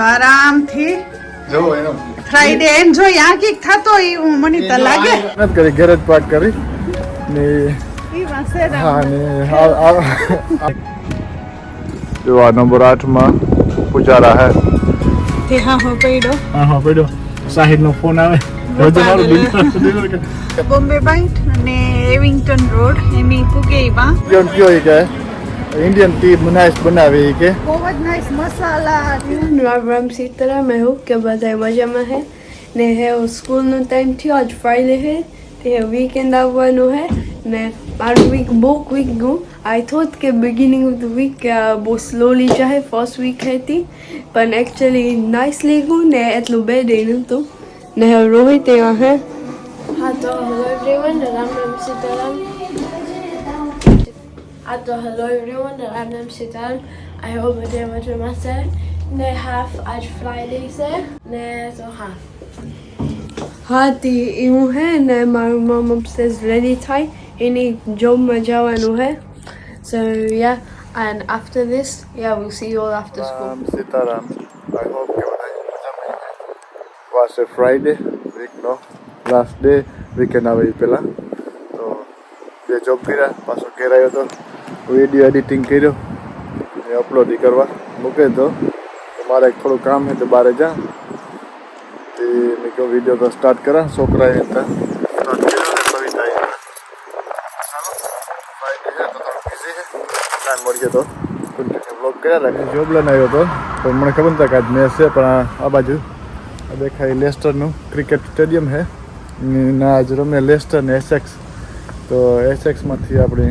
આરામથી જો એનો ફ્રાઈડે એન્જોય આ કઈક થતો એવું મને તો લાગે મત કરી ગેરેજ પાર્ક કરી ને ઈ વાસે હા ને જો આ નંબર 8 માં પુજારા હે તે હા હો પડ્યો પડ્યો સાહિદ નો ફોન આવે બોમ્બે બાઇટ અને એવિંગટન રોડ એમી પુગેઈમાં કયો કે इंडियन टी नाइस बनावी के बहुत नाइस मसाला राम सीताराम मैं हूँ के बधाई मजा में है ने है स्कूल नो टाइम थी आज फ्राइडे है ते वीकेंड આવવાનો है ने મારું વીક બહુ ક્વિક ગયું આઈ થોટ કે બિગિનિંગ ઓફ ધ વીક બહુ સ્લોલી જાય ફર્સ્ટ વીક હતી પણ એકચ્યુઅલી નાઇસલી ગયું ને એટલું બેડ નહોતું ને રોહિત ત્યાં હે હા તો hello everyone Ram Ram Sitaram hello everyone, I'm Nam Sitan. I hope you're doing much better. Ne half आज Friday से ने तो हाँ हाँ ती यूँ है ने मारू मम upstairs ready थी इन्हीं job में जावानु है so yeah and after this yeah we'll see you all after school. Sitaram I hope કે બધા મજા માં was a Friday week no last day weekend આવે પેલા તો બે જોબ કર્યા પાછો ઘેર આવ્યો તો वीडियो एडिटिंग करो अपलोड करवा मूके तो मारे थोड़ा काम है तो बाहर जा तो वीडियो तो स्टार्ट करा छोकरा तो ब्लॉग करा जॉब लेने आयो तो मैंने खबर था कि मैच है पर आ बाजू देखा लेस्टर नु क्रिकेट स्टेडियम है ना आज रमे लेस्टर ने एसएक्स तो एसएक्स में थी अपनी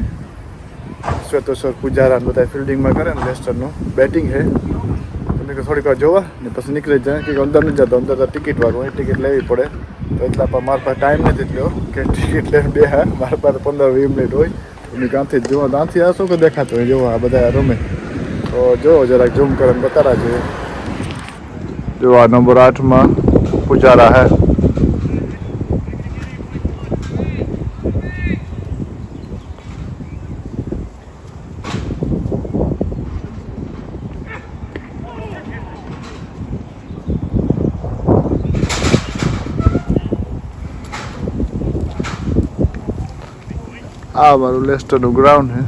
श्वेतेश्वर पुजारा બધા ફિલ્ડિંગમાં કરે ને લેસ્ટરનું બેટિંગ છે એટલે કે થોડીક વાર જોવા ને પછી નીકળી જાય કે અંદર નથી જતો અંદર તો ટિકિટ વાળું હોય ટિકિટ લેવી પડે તો એટલા પર મારા પાસે ટાઈમ નથી થયો કે ટિકિટ લઈને બે હા મારા પાસે 15-20 મિનિટ હોય એની કાંથી જોવા ત્યાંથી આ શું કે દેખાતું હોય જોવા આ બધા રમે તો જોવો જરાક ઝૂમ કરીને બતાડા જોઈએ જો આ નંબર 8 માં પુજારા હે हमारा लेस्टर नो ग्राउंड है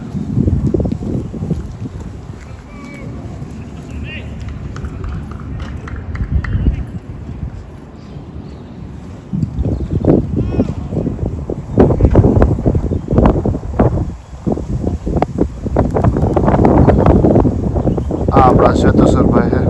अपना श्वेतेश्वर भाई है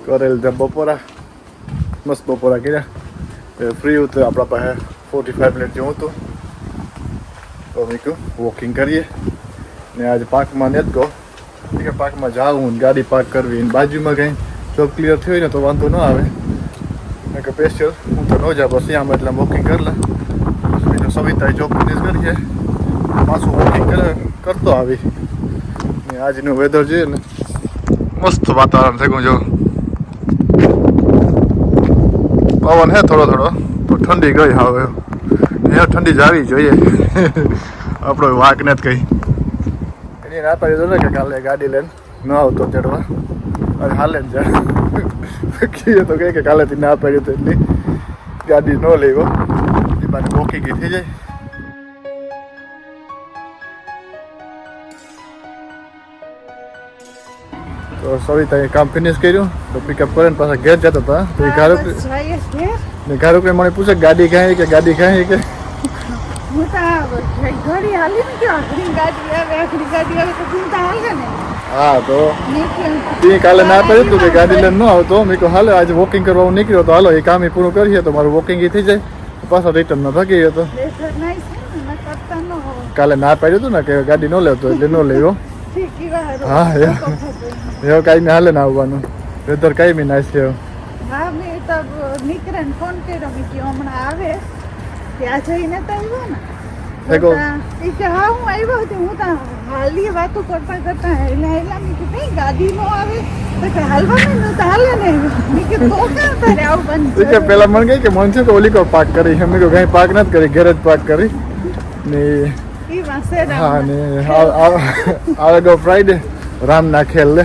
करेल जब बपोरा मस्त बपोरा क्या फ्री होते अपना पास 45 मिनट जो तो अमी को वॉकिंग करिए ने आज पार्क में नहीं गो ठीक है पार्क में जाऊँ गाड़ी पार्क करवी बाजू में कहीं जॉब क्लियर थी ने तो वांधो न आवे मैं के स्पेशल हूँ तो न जा बस यहाँ मतलब वॉकिंग कर ला जो सविता जॉब फिनिश करिए पासो वॉकिंग करतो आवी ने आज नो वेदर जो मस्त वातावरण थे जो पवन है थोड़ा थोड़ा तो ठंडी गई हाँ यहाँ ठंडी जावी જોઈએ આપણો વાક નથી કઈ એની ના પાડી દો ને કે કાલે ગાડી લઈને ન આવતો ચડવા અને હાલે જ જા કીએ તો કે કાલે થી ના પાડી તો એટલી ગાડી ન લેવો એ બાદ વોકિંગ થઈ જાય तो सविता ये काम फिनिश કર્યું तो पिकअप કરીને પાછા ઘેર જતા હતા તો એ ઘારો કે મને પૂછે ગાડી કાંઈ કે ગાડી કાંઈ કે હું તો ઘડી હાલી ને કે આખરી ગાડી આવે તો હું તો હાલે ને હા તો તી કાલે ના પડ્યું તું કે ગાડી લઈને ન આવતો મેં કહ્યું હાલો આજે વોકિંગ કરવા હું નીકળ્યો તો હાલો એ કામ એ પૂરું કરીએ તો મારું વોકિંગ થઈ જાય પાછા રિટર્ન ન ભાગી તો કાલે ના પાડ્યું હતું ને કે ગાડી ન લેતો એટલે ન લેવો નથી કેવા હારું હા, એ. તો થતું. એવો કાંઈ હાલે ને આવવાનું વેધર કાંઈ બી નાઈસ છે હા મેં તો નીકળે ફોન કર્યો મેં કે હમણાં આવે ત્યાં જઈને તો આવ્યો ને એકો- એ કે હા હું આવ્યો હતો હું તો હાલી વાતો કરતા કરતા હેલા મેં કે કઈ ગાડી નો આવે તો કે હાલવાનું ન તો હાલે ને મેં કે તો ક્યાં તારે આવું એ બંધ કે પેલા મને કહે કે મન છે તો ઓલી કો પાર્ક કરી અમે કહ્યું કાંઈ પાર્ક નથી કરી ઘરે જ પાર્ક કરી ને એ વાસે હા ને આવે ગો ફ્રાઈડે રામ ના ખેલ લે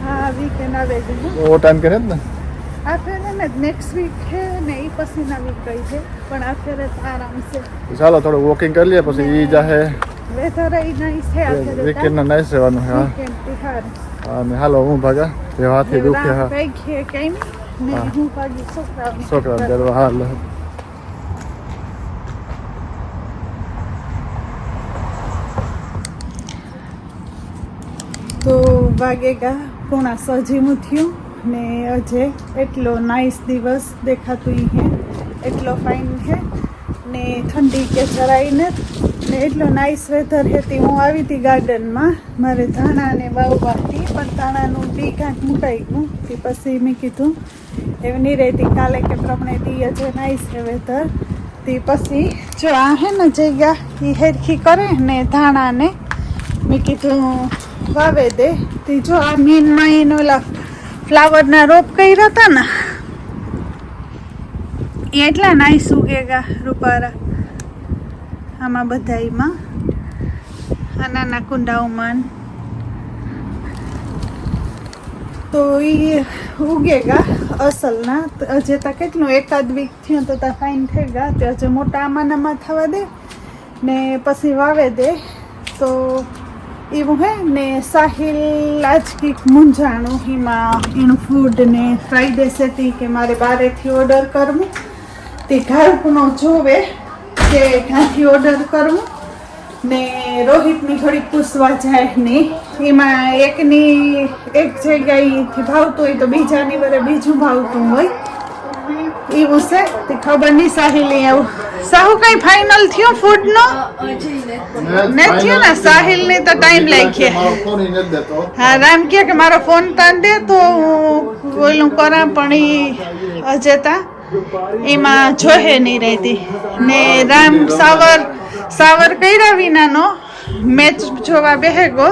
હા વીકેન્ડ આવે છે ઓ ટાઈમ કરે જ ને આ ફેરે ને નેક્સ્ટ વીક છે ને એ પછીના વીક ગઈ છે પણ આ ફેરે તો આરામ છે ચાલો થોડું વોકિંગ કરી લઈએ પછી ઈ જાહે વેધર એ નાઈસ છે આ ફેરે વીકેન્ડ ના નાઈસ રહેવાનું હા વીકેન્ડ તિહાર હા ને હાલો હું ભાગા જે હાથી દુખે હા કઈ છે કઈ નહીં ને હા. હું ભાગી છોકરાઓને છોકરા કરવા હા લે તો વાગેગા 6:30 જેવું થયું ને અજે એટલો નાઈસ દિવસ દેખાતું હે એટલો ફાઇન હે ને ઠંડી કે જરાઈને ને એટલો નાઈસ વેધર હતી હું આવી હતી ગાર્ડનમાં મારે ધાણાને વાવવા હતી પણ ધાણાનું બી કાંઈક મુકાઈ ગયું તે પછી મેં કીધું એવી નહીં રહેતી કાલે કે પ્રમાણે દી અજે નાઈસ છે વેધર તે પછી જો આ હે ને જગ્યા એ હેરખી કરે ને ધાણાને મેં કીધું વાવે દે તે જો આ મેનમાં એને ઓલા ફ્લાવરના રોપ કર્યા હતા ને એ એટલા નાઈસ ઉગેગા રૂપારા આમાં બધાયમાં આ નાના કુંડાઓમાં તો એ ઉગેગા અસલના હજે તા કેટલું એકાદ વીક થયું તો તા ફાઇન થઈ ગયા તે હજે મોટા આમાં થવા દે ને પછી વાવે દે તો એવું હે ને સાહિલ આજ કંઈક મૂંઝાણું એમાં એનું ફૂડ ને ફ્રાઈડે સેતી કે મારે બારેથી ઓર્ડર કરવું તે ઘરનો જોવે કે ક્યાંથી ઓર્ડર કરવું ને રોહિતની થોડીક પૂછવા જાય ને એમાં એકની એક જગ્યાએથી ભાવતું હોય તો બીજાની વરે બીજું ભાવતું હોય એવું છે તે ખબર નહીં સાહિલ આવું સાહુ કઈ ફાઇનલ થયું ફૂડનો નથી ને સાહિલ ને તો ટાઈમ લાગી હા રામ કે મારો ફોન તાન દે તો હું ઓલું કરા પણ ઈ અજેતા એમાં જોહે નહીં રહેતી ને રામ સાવર કર્યા વિનાનો મેચ જોવા બેહેગો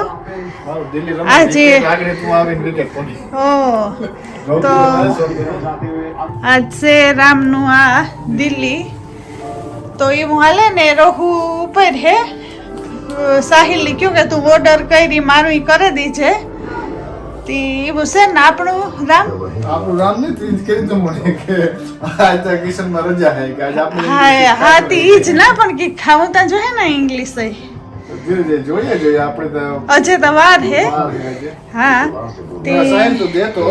આજે ઓ તો આજે રામનું આ દિલ્હી તો એવું હાલે ને રોહુ ઉપર હે સાહિલ ક્યું કે તું ઓર્ડર કરી મારું ઈ કરી દીજે તી એવું છે ને આપણું રામ ને ટ્વીટ કરી તો મને કે આજ તો કિશન માં રજા હે કે આજ આપણે હા તી ઈ જ ના પણ કે ખાવું તા જોઈએ ને ઇંગ્લિશ જોઈએ આપણે તો અજે તો વાર હે હા તે સાહેબ તો દે તો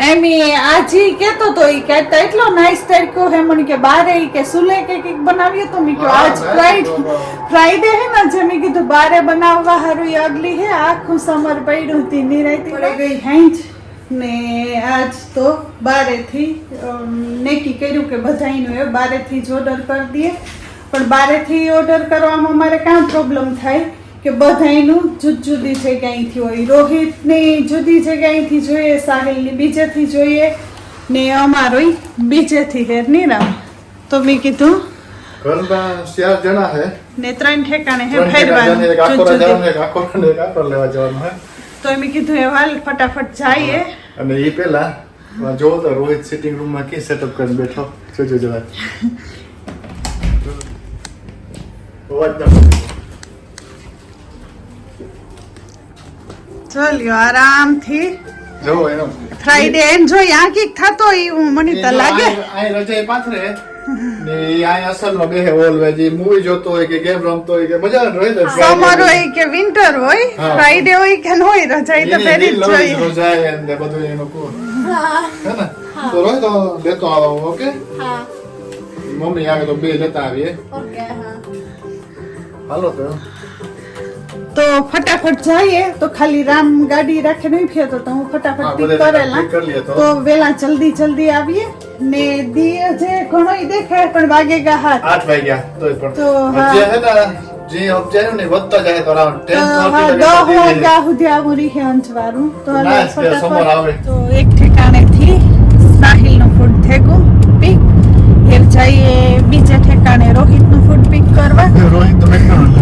એમી આજે કેતો તો ઈ કહેતા એટલો નાઈસ તરીકો હે મને કે બારે ઈ કે સુલે કે કઈક બનાવ્યો તો મેં કે આજ ફ્રાઈડે હે ને જે મેં કીધું બારે બનાવવા હારું ઈ અગલી હે આખું સમર પડ્યું હતી નિરાયતી પડી ગઈ હેંજ ને આજ તો બારેથી નેકી કર્યું કે બધાયનું એ બારેથી જ ઓર્ડર કરી દઈએ પણ બારેથી ઓર્ડર કરવામાં મારે કાં પ્રોબ્લેમ થાય કે બધાયનું જુદી જગ્યાએથી હોય રોહિતની જુદી જગ્યાએથી જોઈએ સાહિલની બીજેથી જોઈએ ને અમારોય બીજેથી હે નિરામ તો મેં કીધું ઘરના 4 જણા હે ને 3 ઠેકાણે હે ફેરવાનું લેવા જવાનું હે તો મેં કીધું એ હાલ ફટાફટ જઈએ અને એ પેલા જો તો રોહિત સિટિંગ રૂમ માં કી સેટઅપ કરીને બેઠો જોજો જરા ચાલ્યો આરામથી જો એનો ફ્રાઈડે એન્જોય આ કઈક થતો એવું મને તો લાગે આ રજા પાથરે ને આ અસલ માં બેહે ઓલવેજ મૂવી જોતો હોય કે ગેમ રમતો હોય કે મજા રહે તો સમર હોય કે વિન્ટર હોય હા. ફ્રાઈડે હોય કે ન હોય રજા ઈ તો ફેરી જ જોઈએ રોજા અને બધું એનું કો હે ને તો રોય તો લેતો આવો ઓકે હા મમ્મી આવે તો બે લેતા આવીએ ઓકે હા હાલો તો ફટાફટ જઈએ તો ખાલી રામ ગાડી રાખે નહીં ફેરતો તો હું હા, ફટાફટ પિક બધા કરેલા pick કરી લે તો. તો વેલા જલ્દી આવીએ ને દી જે ઘણો ઈ દેખાય પણ વાગે ગા હાથ 8 વાગ્યા તોય પણ તો હા. હજી હે ને જે અબજાયું ને વધતા જાય તો અરાઉન્ડ 10 હા 10 વાગ્યા સુધી આવું રહે અંજવારું તો હાલો Nice, કે સમોર આવે. ફટાફટ તો એક ઠેકાણેથી સાહિલનું ફૂડ થેગું પિક ફેર જઈએ બીજા ઠેકાણે રોહિતનું ફૂડ પિક કરવા રોહિત તો મેકડોનલ્ડ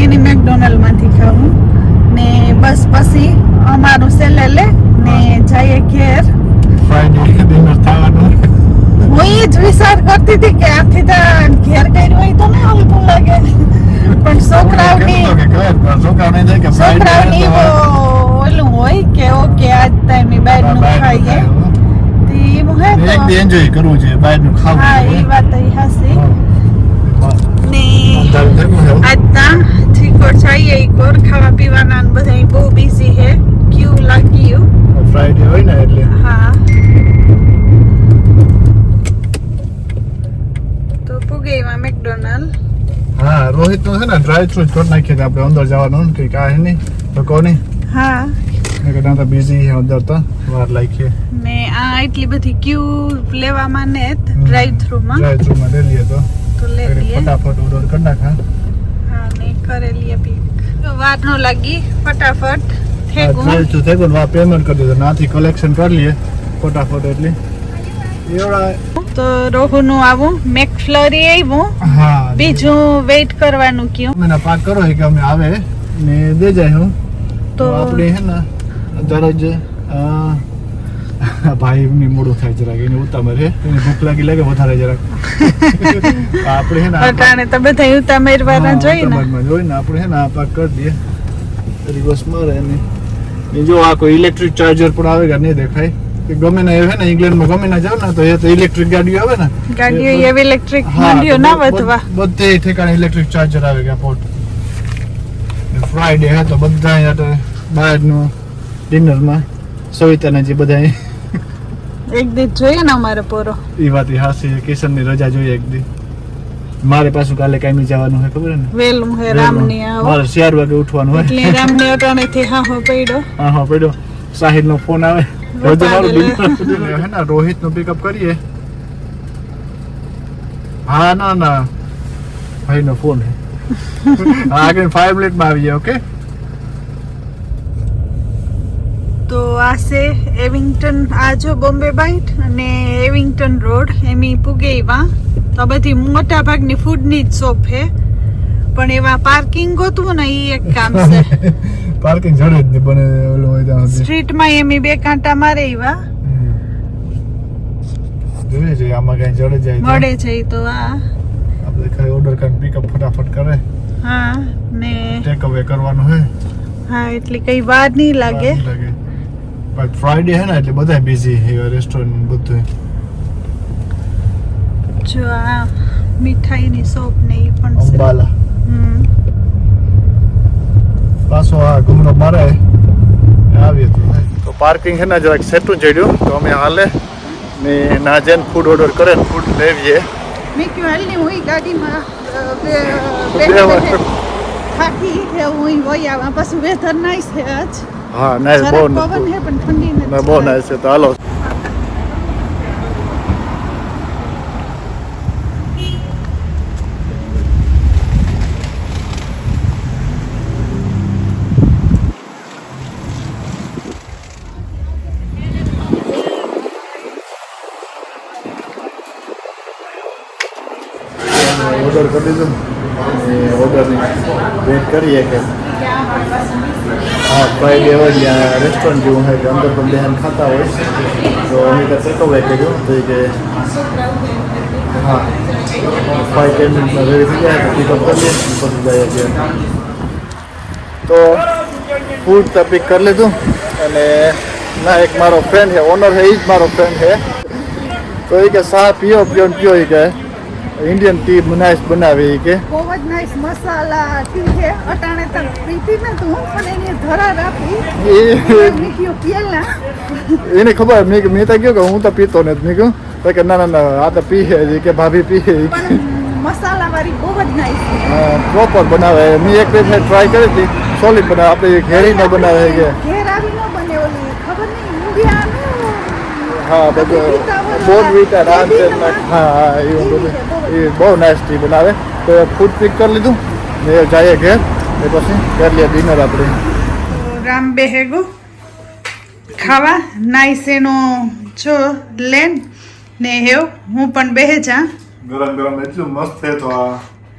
એની મેકડોનલ્ડ માંથી ખાવું ને બસ પછી અમારું સેલે લે ને જઈએ ઘેર ફ્રાઈડે ડિનર થવાનું. હું એ જ વિચાર કરતી હતી કે આથી તો ઘેર કર્યું હોય તો ને હલકું લાગે પણ છોકરાઓની ઓલું હોય કે ઓકે આજ ટાઈમે બહારનું ખાઈએ તો એવું હે તો એન્જોય કરવું છે બહારનું હા એ ખાવું. વાત હાસી ને આજના ઠીકોર જઈએ કોર ખાવા પીવાના ને બધા બહુ બિઝી હે ક્યુ લાગ્યું ફ્રાઈડે હોય ને એટલે હા તો પુગેમાં મેકડોનલ્ડ હા રોહિત નું છે ને ડ્રાઈવ થ્રુ કરી નાખીએ આપણે અંદર જવાનું કઈ કાંઈ નહીં તો કોની હા ના તો બિઝી અંદર તો વાર લાગીએ ને આ એટલી બધી ક્યુ લેવામાં ને ડ્રાઈવ થ્રુ માં ડ્રાઈવ થ્રુ માં લઈ લઈએ તો લઈ લઈએ ફટાફટ ઓર્ડર કરી નાખા. હા ને કરે લઈએ પીક વાર ન લાગી ફટાફટ થેગું ડ્રાઈવ થ્રુ થઈ ગયું પેમેન્ટ કરી દીધું નાથી કલેક્શન કરી લઈએ ફટાફટ એટલી એવડા. તો રોહુનું આવું મેકફ્લરી આવ્યું હા બીજું વેઇટ કરવાનું કયું મેના પાક કરો કે અમે આવે ને દે જાય હું તો તો આપણે હે ને દરરોજ ભાઈ એમની મોડું થાય જરાક એને ઉતામર હે એને ભૂખ લાગી લાગે વધારે જરાક આપણે હે ને અટાણે તો બધા ઉતામેર વાળા જોઈ ને જોઈને આપણે હે ને આ પાક કરી દઈએ રિવર્સ મારે ને એ જો આ કોઈ ઇલેક્ટ્રિક ચાર્જર પણ આવે કે નહીં દેખાય કે ગમે ના હે ને ઇંગ્લેન્ડમાં ગમે ના જાવ ને તો એ તો ઇલેક્ટ્રિક ગાડીઓ આવે ને ગાડીઓ એવી ઇલેક્ટ્રિક હા, મંડીઓ તો ના વધવા બધે ઠેકાણે ઇલેક્ટ્રિક ચાર્જર આવે ગયા પોટ ફ્રાઈડે હે તો બધા અહીંયા બહારનું ડિનરમાં સવિતાના જે બધા એક દી જોઈએ ને અમારે પોરો એ વાત હાસી કિશનની રજા જોઈએ એક દી મારે પાછું કાલે કાંઈ જવાનું હોય ખબર ને વેલું હે રામની આવો મારે 4 વાગે ઉઠવાનું હોય એટલે રામની અટાણે થી હા હો પડ્યો હા પડ્યો સાહિલ નો ફોન આવે રોજ મારું dinner હે ને રોહિત નું પિકઅપ કરીએ હા ના ભાઈ નો ફોન હે હા આગળ 5 મિનિટમાં આવી જાય ઓકે. તો આ છે એવિંગ્ટન આ જો બોમ્બે બાઇટ અને એવિંગ્ટન રોડ એમી પુગેવા તો બધી મોટા ભાગની ફૂડની જ શોપ છે પણ એવા પાર્કિંગ ગોતવું ને એ એક કામ છે પાર્કિંગ જડે જ નહીં બને ઓલું હોય ત્યાં સુધી સ્ટ્રીટમાં એમી બે કાંટા મારે એવા જોઈએ છે આમાં કઈ જડે જાય તો મળે છે તો આ આપણે ખાલી ઓર્ડર કરીને પિકઅપ ફટાફટ કરે હા ને ટેક અવે કરવાનું હે હા એટલે કઈ વાર નહીં લાગે લાગે પણ ફ્રાઈડે હે ને એટલે બધા બિઝી હે રેસ્ટોરન્ટ બધું જો આ મીઠાઈની શોપ ને એ પણ છે અંબાલા હમ પાછો આ ઘૂમરો મારે આવીએ તો પાર્કિંગ હે ને જરાક સેટું ચડ્યું તો અમે હાલે ને ના જેન ફૂડ ઓર્ડર કરે ને ફૂડ લેવીએ મેં કયું હાલ ની હું ગાડીમાં બે થાકી છે હું હોય આવા પાછું વેધર નાઈસ છે આજ હા નાઈસ જરાક બહુ પવન છે પણ ઠંડી નથી બહુ નાઈસ છે તો હાલો ઓર્ડર કરી દીધું ઓર્ડરની વેઇટ કરીએ કે હા ફ્રાઈડે હોય ત્યાં રેસ્ટોરન્ટ જેવું હોય કે અંદર પણ બહેન ખાતા હોય તો અમે ત્યાં ટેક અવે કર્યું તો કે હા 5-10 મિનિટમાં રેડી થઈ જાય તો પિકઅપ કરીએ પછી જાય ત્યાં તો ફૂડ તો પિક કરી લીધું અને ના એક મારો ફ્રેન્ડ છે ઓનર છે એ જ મારો ફ્રેન્ડ છે તો એ કે સા પીઓ પીઓ ને પીઓ એ કે ઇન્ડિયન ટી નાઇસ બનાવી એ કે બહુ જ નાઈસ મસાલા ટી છે અટાણે તક પીતી ને તું પણ એની ધરા રાખી મેં કયું પીએલા એને ખબર મેં તો કહ્યું કે હું તો પીતો નથી મેં કહ્યું તો કે ના ના આ તો પીએ છે કે ભાભી પીએ પણ મસાલા વાળી બહુ જ નાઈસ પ્રોપર બનાવે મેં એક વખત ટ્રાય કરી હતી સોલિડ બનાવે આપણે ઘેરી ન બનાવે કે ઘેર આવી ન બને ઓલી ખબર નહીં ઇન્ડિયાનું હા બધું બોર્નવિટા રાંધે હા હા એવું બધું એ બહુ નાઇસ ટી બનાવે તો ફૂડ પિક કરી લીધું ને જઈએ ઘેર એ પછી કરી લઈએ ડિનર આપણે. તો રામ બેહેગો ખાવા નાઈસેનો જો લેન ને હેવ હું પણ બેહે જા. ગરમ ગરમ એટલું મસ્ત છે તો આ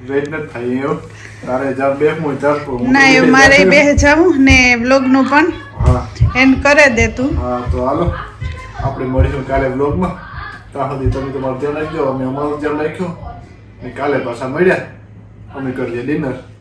રેડ નથી થાય એવું. તારે જ્યાં બેહવું ત્યાં ના એવું મારે બેહે જાવું ને વ્લોગનું પણ હા એન્ડ કરે દે તું. હા તો હાલો આપણે મળીશું કાલે વ્લોગમાં. ત્યાં સુધી તમે તમારું ધ્યાન રાખજો, અમે અમારું ધ્યાન રાખ્યું ને કાલે પાછા મળ્યા અમે કરીએ ડિનર.